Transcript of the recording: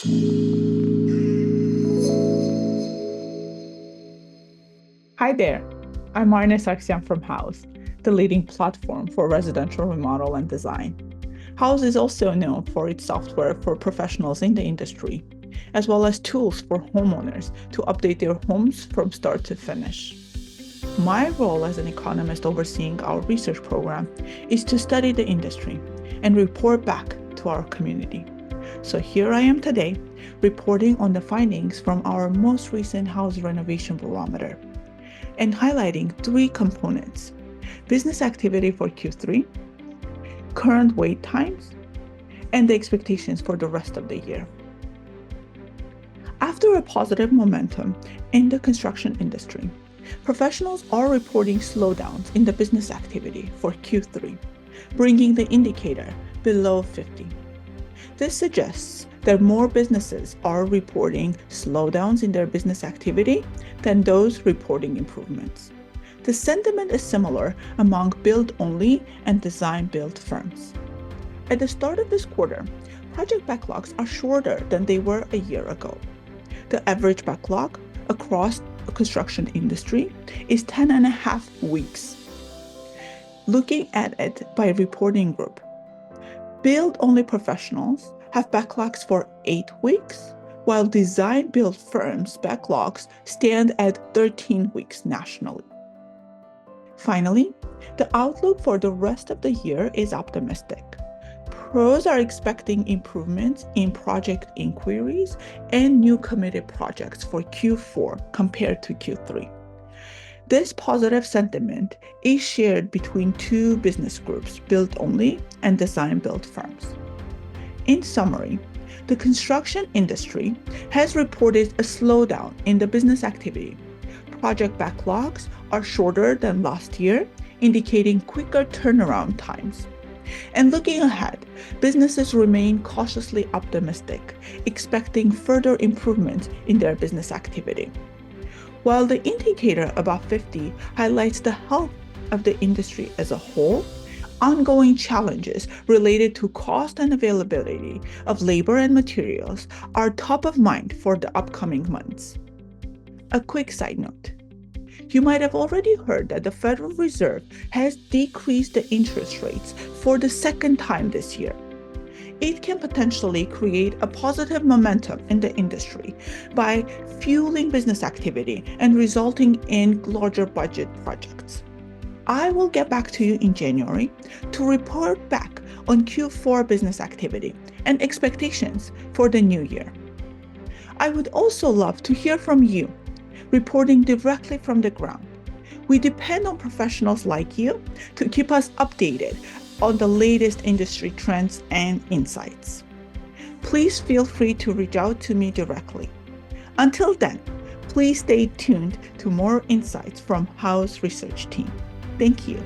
Hi there, I'm Marina Saxian from Houzz, the leading platform for residential remodel and design. Houzz is also known for its software for professionals in the industry, as well as tools for homeowners to update their homes from start to finish. My role as an economist overseeing our research program is to study the industry and report back to our community. So here I am today, reporting on the findings from our most recent Houzz Renovation Barometer and highlighting three components: business activity for Q3, current wait times, and the expectations for the rest of the year. After a positive momentum in the construction industry, professionals are reporting slowdowns in the business activity for Q3, bringing the indicator below 50. This suggests that more businesses are reporting slowdowns in their business activity than those reporting improvements. The sentiment is similar among build-only and design-build firms. At the start of this quarter, project backlogs are shorter than they were a year ago. The average backlog across the construction industry is 10.5 weeks. Looking at it by reporting group, build-only professionals have backlogs for 8 weeks, while design-build firms' backlogs stand at 13 weeks nationally. Finally, the outlook for the rest of the year is optimistic. Pros are expecting improvements in project inquiries and new committed projects for Q4 compared to Q3. This positive sentiment is shared between two business groups, build-only and design-build firms. In summary, the construction industry has reported a slowdown in the business activity. Project backlogs are shorter than last year, indicating quicker turnaround times. And looking ahead, businesses remain cautiously optimistic, expecting further improvement in their business activity. While the indicator above 50 highlights the health of the industry as a whole, ongoing challenges related to cost and availability of labor and materials are top of mind for the upcoming months. A quick side note. You might have already heard that the Federal Reserve has decreased the interest rates for the second time this year. It can potentially create a positive momentum in the industry by fueling business activity and resulting in larger budget projects. I will get back to you in January to report back on Q4 business activity and expectations for the new year. I would also love to hear from you, reporting directly from the ground. We depend on professionals like you to keep us updated on the latest industry trends and insights. Please feel free to reach out to me directly. Until then, please stay tuned to more insights from Houzz research team. Thank you.